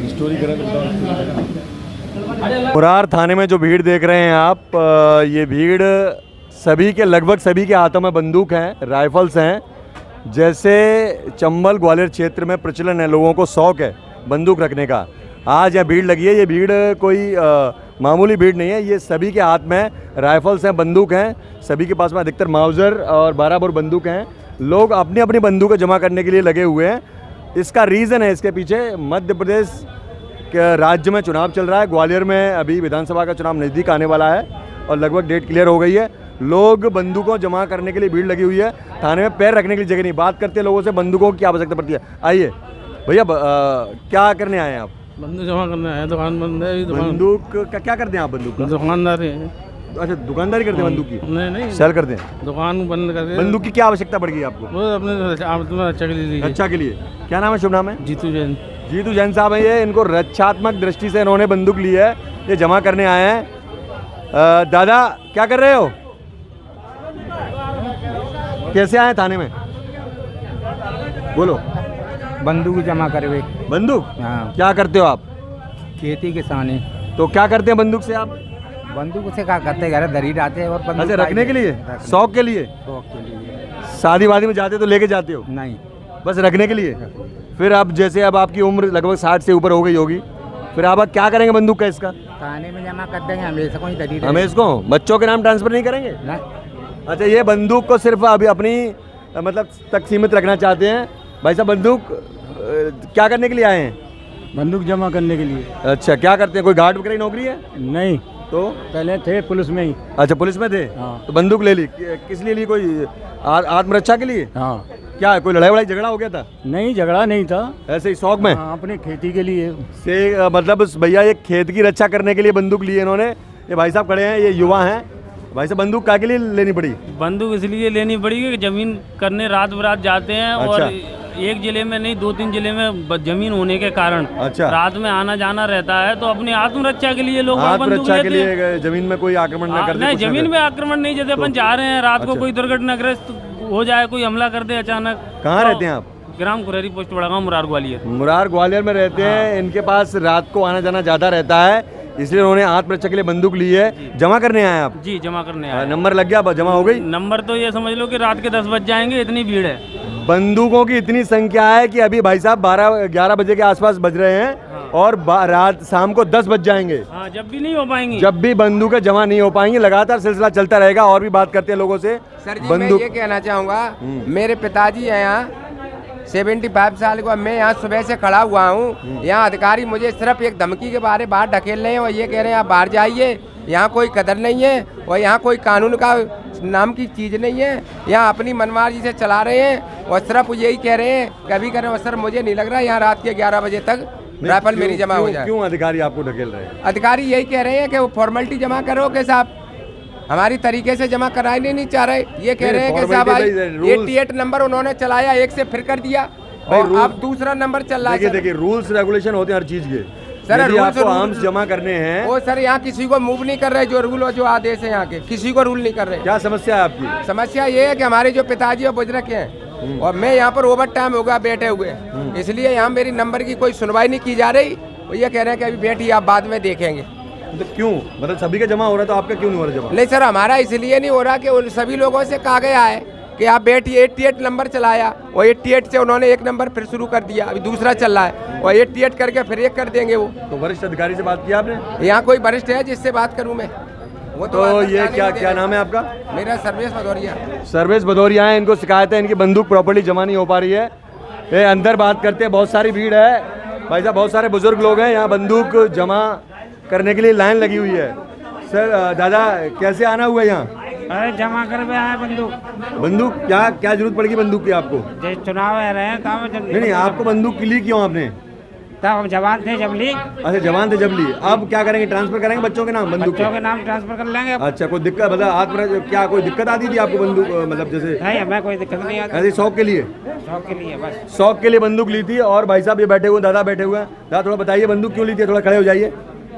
Story करा मुरार थाने में जो भीड़ देख रहे हैं आप, ये भीड़ सभी के लगभग सभी के हाथों में बंदूक हैं, राइफल्स हैं। जैसे चंबल ग्वालियर क्षेत्र में प्रचलन है, लोगों को शौक है बंदूक रखने का। आज यहाँ भीड़ लगी है, ये भीड़ कोई मामूली भीड़ नहीं है, ये सभी के हाथ में राइफल्स हैं, बंदूक हैं। सभी के पास में अधिकतर माउजर और 12 बोर बंदूक हैं। लोग अपनी अपनी बंदूकें जमा करने के लिए लगे हुए हैं। इसका रीज़न है, इसके पीछे मध्य प्रदेश के राज्य में चुनाव चल रहा है। ग्वालियर में अभी विधानसभा का चुनाव नज़दीक आने वाला है और लगभग डेट क्लियर हो गई है। लोग बंदूकों जमा करने के लिए भीड़ लगी हुई है। थाने में पैर रखने के लिए जगह नहीं। बात करते हैं लोगों से, बंदूकों की क्या आवश्यकता पड़ती है। आइए भैया, क्या करने आए हैं आप? बंदूक जमा करने आए, दुकान बंद है। बंदूक का क्या करते हैं आप? बंदूक का दुकानदारी है। अच्छा, दुकानदारी करते हैं बंदूक की? नहीं सेल करते हैं। दुकान बंद कर दे। बंदूक की क्या आवश्यकता पड़ गई आपको? वो अपने अच्छा के लिए। रक्षा के लिए। क्या नाम है, शुभ नाम है? जीतू जैन। जीतू जैन साहब है ये। इनको रक्षात्मक दृष्टि से इन्होंने बंदूक ली है, ये जमा करने आए हैं। दादा क्या कर रहे हो? कैसे आए थाने में? बोलो। बंदूक जमा करवे। बंदूक? हाँ। क्या करते हो आप? खेती किसान है। तो क्या करते हैं बंदूक से आप? बंदूक से क्या करते, घर दरी डालते हैं और बंदूक अच्छा, रखने के लिए, शौक के लिए? शौक के लिए। शादी वादी में जाते तो लेके जाते हो? नहीं, बस रखने के लिए। फिर अब जैसे अब आपकी उम्र लगभग 60 से ऊपर हो गई होगी, फिर आप क्या करेंगे बंदूक का इसका? थाने में जमा कर देंगे हमेशा, कोई दरी हमें इसको बच्चों के नाम ट्रांसफर नहीं करेंगे ना। अच्छा, ये बंदूक को सिर्फ अभी अपनी मतलब तक सीमित रखना चाहते हैं। भाई साहब, बंदूक क्या करने के लिए आए हैं? बंदूक जमा करने के लिए। अच्छा, क्या करते हैं? कोई गार्ड वगैरह की नौकरी है? नहीं, तो पहले थे पुलिस में ही। अच्छा, पुलिस में थे। हाँ। तो बंदूक ले ली किस लिए ली? कोई आत्मरक्षा के लिए? हाँ। क्या कोई लड़ाई वड़ाई झगड़ा हो गया था? नहीं, झगड़ा नहीं था, ऐसे ही शौक में। हाँ, अपनी खेती के लिए से मतलब भैया ये खेत की रक्षा करने के लिए बंदूक ली है इन्होंने। ये भाई साहब खड़े हैं, ये युवा हैं। भाई साहब, बंदूक क्या के लिए लेनी पड़ी? बंदूक इसलिए लेनी पड़ी कि जमीन करने रात बरात जाते हैं। अच्छा। और एक जिले में नहीं, 2-3 जिले में जमीन होने के कारण अच्छा, रात में आना जाना रहता है। तो अपनी आत्मरक्षा के लिए लोग बंदूक आत्मरक्षा के लेते हैं। लिए जमीन में कोई आक्रमण न कर दे। नहीं, कुछ न जमीन करे। में आक्रमण नहीं। जैसे अपन जा रहे हैं रात को, अच्छा। कोई दुर्घटनाग्रस्त हो जाए, कोई हमला कर दे अचानक। कहाँ तो रहते हैं आप? ग्राम कुरेरी, पोस्ट बड़गांव, मुरार ग्वालियर। मुरार ग्वालियर में रहते हैं। इनके पास रात को आना जाना ज़्यादा रहता है, इसलिए उन्होंने आत्मरक्षा के लिए बंदूक ली है। जमा करने आए हैं आप? जी, जमा करने आए। नंबर लग गया, जमा हो गई? नंबर तो ये समझ लो कि रात के 10 बज जाएंगे, इतनी भीड़ है। बंदूकों की इतनी संख्या है कि अभी भाई साहब 12-11 बजे के आसपास बज रहे हैं और रात शाम को 10 बज जाएंगे। हाँ, जब भी नहीं हो पाएंगी, जब भी बंदूकें जमा नहीं हो पाएंगी। लगातार सिलसिला चलता रहेगा। और भी बात करते हैं लोगों से। सर जी, बंदूक, मैं ये कहना चाहूँगा, मेरे पिताजी हैं यहाँ 75 साल को। मैं यहाँ सुबह से खड़ा हुआ हूँ। यहाँ अधिकारी मुझे सिर्फ एक धमकी के बारे बाहर ढकेल रहे हैं और ये कह रहे हैं आप बाहर जाइए। यहाँ कोई कदर नहीं है और यहाँ कोई कानून का नाम की चीज़ नहीं है। यहाँ अपनी मनमार्जी से चला रहे हैं और सिर्फ यही कह रहे हैं कभी करें। और सर, मुझे नहीं लग रहा यहाँ रात के 11 बजे तक राइफल मेरी जमा हो जाए। क्यों अधिकारी आपको ढकेल रहे हैं? अधिकारी यही कह रहे हैं कि वो फॉर्मेलिटी जमा करो कि साहब हमारी तरीके से जमा कराने नहीं चाह रहे। ये कह रहे हैं कि साहब 88 नंबर उन्होंने चलाया, एक से फिर कर दिया और अब दूसरा नंबर चल रहा है। देखिए, रूल्स रेगुलेशन होते हैं हर चीज के। सर, यदि रूल्स आपको आर्म्स जमा करने हैं। वो सर यहाँ किसी को मूव नहीं कर रहे। जो रूल और जो आदेश है यहाँ के, किसी को रूल नहीं कर रहे। क्या समस्या है आपकी? समस्या ये है कि हमारे जो पिताजी और बुजुर्ग हैं और मैं यहाँ पर ओवर टाइम होगा बैठे हुए, इसलिए यहाँ मेरी नंबर की कोई सुनवाई नहीं की जा रही। वो ये कह रहे हैं कि अभी बैठिए, आप बाद में देखेंगे। तो क्यों, मतलब सभी का जमा हो रहा है तो आपका क्यों नहीं हो रहा जमा? नहीं सर, हमारा इसलिए नहीं हो रहा कि उन सभी लोगों से कहा गया है कि आप बैठिए। 88 नंबर चलाया और 88 से उन्होंने एक नंबर फिर शुरू कर दिया, अभी दूसरा चल रहा है और 88 करके फिर एक कर देंगे वो। तो वरिष्ठ अधिकारी से बात किया आपने? यहाँ कोई वरिष्ठ है जिससे बात करूँ मैं? वो तो ये क्या नाम है आपका? मेरा सर्वेश भदौरिया। सर्वेश भदौरिया है। इनको शिकायत है, इनकी बंदूक प्रॉपर्ली जमा नहीं हो पा रही है। ये अंदर बात करते हैं, बहुत सारी भीड़ है भाई साहब, बहुत सारे बुजुर्ग लोग हैं यहाँ। बंदूक जमा करने के लिए लाइन लगी हुई है। सर, दादा कैसे आना हुआ यहाँ? अरे जमा करवे आए बंदूक। बंदूक क्या जरूरत पड़ेगी बंदूक की आपको? जैसे चुनाव आ रहे हैं नहीं, आपको बंदूक की ली क्यों आपने? तब हम जवान थे जब ली। अच्छा, जवान थे जब ली। अब क्या करेंगे, ट्रांसफर करेंगे बच्चों के नाम बंदूक? बच्चों के नाम ट्रांसफर कर लेंगे। अच्छा, कोई दिक्कत मतलब क्या कोई दिक्कत आती थी आपको बंदूक मतलब जैसे? नहीं, हमें कोई दिक्कत नहीं आती। ऐसे शौक के लिए? शौक के लिए बस। शौक के लिए बंदूक ली थी। और भाई साहब ये बैठे हुए, दादा बैठे हुए हैं। दादा थोड़ा बताइए बंदूक क्यों ली थी? थोड़ा खड़े हो जाइए।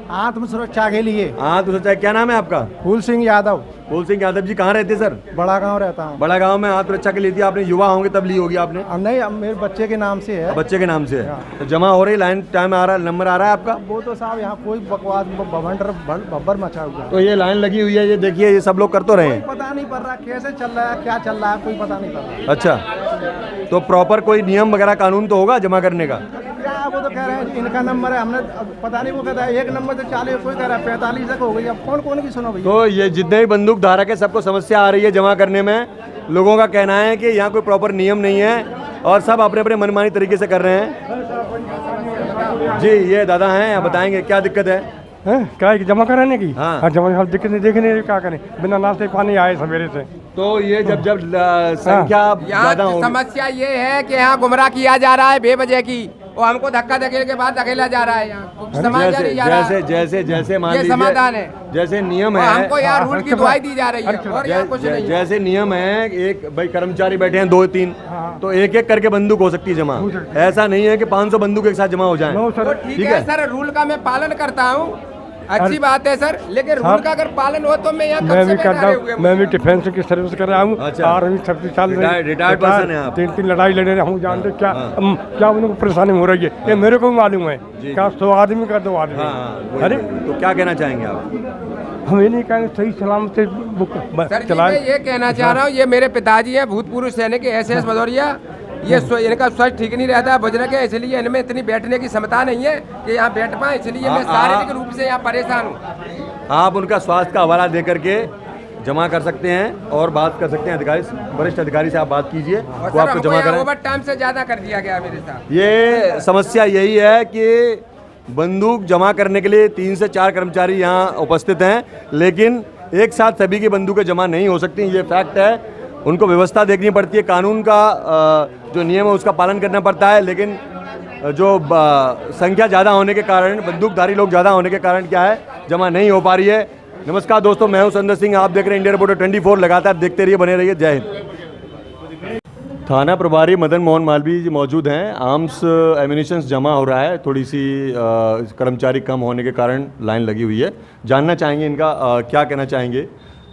आत्म सुरक्षा के लिए। हाँ तो सोचा, क्या नाम है आपका? फूल सिंह यादव, फूल सिंह यादव जी। कहाँ रहते सर? बड़ा गांव रहता हूँ। बड़ा गांव में आत्मरक्षा के लिए थी आपने? युवा होंगे तब ली होगी आपने? अब नहीं, अब मेरे बच्चे के नाम से है। बच्चे के नाम से है तो जमा हो रही, लाइन टाइम आ रहा है, नंबर आ रहा है आपका? वो तो साहब यहाँ कोई बकवास बवंडर बब्बर मचा हुआ है। तो ये लाइन लगी हुई है, ये देखिए, ये सब लोग कर तो रहे हैं। पता नहीं पड़ रहा कैसे चल रहा है, क्या चल रहा है, कोई पता नहीं पड़ रहा। अच्छा, तो प्रॉपर कोई नियम वगैरह कानून तो होगा जमा करने का? क्या वो तो कह रहे हैं इनका नंबर है, हमने पता नहीं, वो कहता है एक नंबर से 40, कोई कह रहा है 45 तक हो गई। अब कौन कौन की सुनो भैया। तो ये जितने भी बंदूक धारक है सबको समस्या आ रही है जमा करने में। लोगों का कहना है कि यहाँ कोई प्रॉपर नियम नहीं है और सब अपने अपने मनमानी तरीके से कर रहे हैं। जी ये दादा हैं, बताएंगे क्या दिक्कत है? क्या है कि जमा कराने की? हाँ। जमा दिक्कत नहीं, देखने क्या करें, बिना नाश्ते पानी आए सवेरे से। तो ये जब संख्या यहाँ ज्यादा होगी, समस्या ये है कि यहाँ गुमराह किया जा रहा है बेवजह की, और हमको धक्का धकेल के बाद धकेला जा रहा है। यहाँ समाज जैसे जा रहा है। जैसे जैसे जैसे मान ये लीजिए समाधान है। जैसे नियम और है, हमको यहाँ रूल की दुहाई दी जा रही है और यहाँ कुछ नहीं है। जैसे नियम है, एक भाई कर्मचारी बैठे हैं 2-3, तो एक एक करके बंदूक हो सकती है जमा। ऐसा नहीं है कि 500 बंदूक एक साथ जमा हो जाए। तो ठीक है सर, रूल का मैं पालन करता हूँ, अच्छी बात है सर, लेकिन रूल का अगर पालन हो तो मैं यहाँ मैं भी करता हूँ, मैं भी डिफेंस की सर्विस कर रहा हूँ। अच्छा। आर्मी 36 साल रिटायर्ड पर्सन है आप? 3 लड़ाई लड़े रहा हूँ, जानते क्या क्या उनको परेशानी हो रही है, ये मेरे को भी मालूम है। क्या 100 आदमी का 2 आदमी। अरे तो क्या कहना चाहेंगे आप? हम ये नहीं कहेंगे, सही सलामत से बुक सर जी, चलाएं। मैं ये कहना चाह रहा हूँ, ये मेरे पिताजी हैं, भूतपूर्व सैनिक SS भदौरिया। ये इनका स्वास्थ्य ठीक नहीं रहता है, बुजुर्ग है, इसलिए इनमें इतनी बैठने की क्षमता नहीं है कि यहाँ बैठ पाए, इसलिए मैं शारीरिक रूप से यहाँ परेशान हूँ। आप उनका स्वास्थ्य का हवाला दे करके जमा कर सकते हैं और बात कर सकते हैं अधिकारी, वरिष्ठ अधिकारी से आप बात कीजिए, वो आपको जमा करें। ओवर टाइम से ज्यादा कर दिया गया मेरे साथ। ये समस्या यही है कि बंदूक जमा करने के लिए 3 से 4 कर्मचारी यहाँ उपस्थित हैं, लेकिन एक साथ सभी की बंदूकें जमा नहीं हो सकती, ये फैक्ट है। उनको व्यवस्था देखनी पड़ती है, कानून का जो नियम है उसका पालन करना पड़ता है, लेकिन जो संख्या ज़्यादा होने के कारण, बंदूकधारी लोग ज़्यादा होने के कारण क्या है, जमा नहीं हो पा रही है। नमस्कार दोस्तों, मैं हूं संदर सिंह, आप देख रहे हैं इंडिया रिपोर्टर 24। लगातार देखते रहिए, बने रहिए। जय हिंद। थाना प्रभारी मदन मोहन मालवीय जी मौजूद हैं। आर्म्स एम्यूनिशंस जमा हो रहा है, थोड़ी सी कर्मचारी कम होने के कारण लाइन लगी हुई है। जानना चाहेंगे इनका क्या कहना चाहेंगे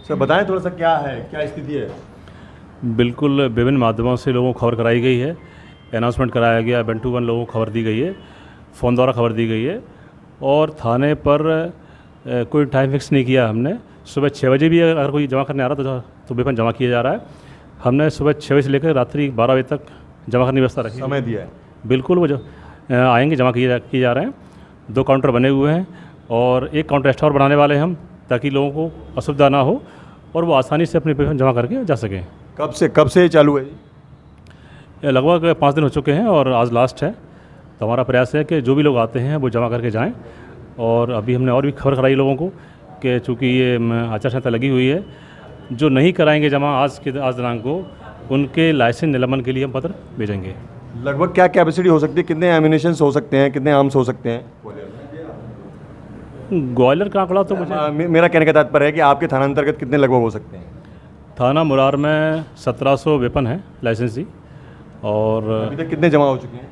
सर, बताएं थोड़ा सा क्या है, क्या स्थिति है? बिल्कुल, विभिन्न माध्यमों से लोगों को खबर कराई गई है, अनाउंसमेंट कराया गया, 1 to 1 लोगों को खबर दी गई है, फ़ोन द्वारा खबर दी गई है, और थाने पर कोई टाइम फिक्स नहीं किया हमने। सुबह 6 बजे भी अगर कोई जमा करने आ रहा तो वेपन जमा किया जा रहा है। हमने सुबह 6 बजे से लेकर रात्रि 12 बजे तक जमा करने की व्यवस्था रखी, समय दिया है। बिल्कुल, वो जो आएंगे जमा किए जा रहे हैं। 2 काउंटर बने हुए हैं और 1 काउंटर एक्स्ट्रा और बनाने वाले हैं हम, ताकि लोगों को असुविधा ना हो और वो आसानी से अपने वेपन जमा करके जा सकें। कब से चालू है? लगभग 5 दिन हो चुके हैं और आज लास्ट है। तो हमारा प्रयास है कि जो भी लोग आते हैं वो जमा करके जाएं। और अभी हमने और भी खबर कराई लोगों को कि चूँकि ये आचार संहिता लगी हुई है, जो नहीं कराएंगे जमा आज दिनांक को, उनके लाइसेंस निलंबन के लिए हम पत्र भेजेंगे। लगभग क्या कैपेसिटी हो सकती है, कितने एम्यूनिशंस हो सकते हैं, कितने आर्म्स हो सकते हैं? ग्वालियर का आंकड़ा तो मुझे, मेरा कहने का तात्पर्य है कि आपके थाना अंतर्गत कितने लगभग हो सकते हैं? थाना मुरार में 1700 वेपन है लाइसेंसी, और अभी तक कितने जमा हो चुके हैं?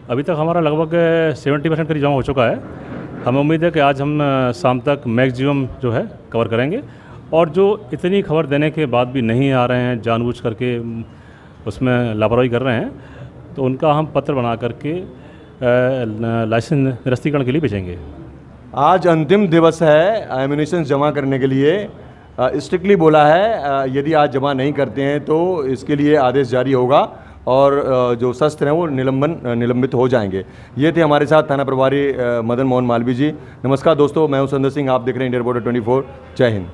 अभी तक हमारा लगभग 70% करीब जमा हो चुका है। हमें उम्मीद है कि आज हम शाम तक मैक्सिमम जो है कवर करेंगे। और जो इतनी खबर देने के बाद भी नहीं आ रहे हैं, जानबूझ करके उसमें लापरवाही कर रहे हैं, तो उनका हम पत्र बना करके लाइसेंस निरस्तीकरण के लिए भेजेंगे। आज अंतिम दिवस है एम्यूनिशन जमा करने के लिए। स्ट्रिक्टली बोला है यदि आज जमा नहीं करते हैं तो इसके लिए आदेश जारी होगा और जो शस्त्र हैं वो निलंबित हो जाएंगे। ये थे हमारे साथ थाना प्रभारी मदन मोहन मालवीय जी। नमस्कार दोस्तों, मैं हूं संदर सिंह, आप देख रहे हैं इंडिया रिपोर्टर 24। जय हिंद।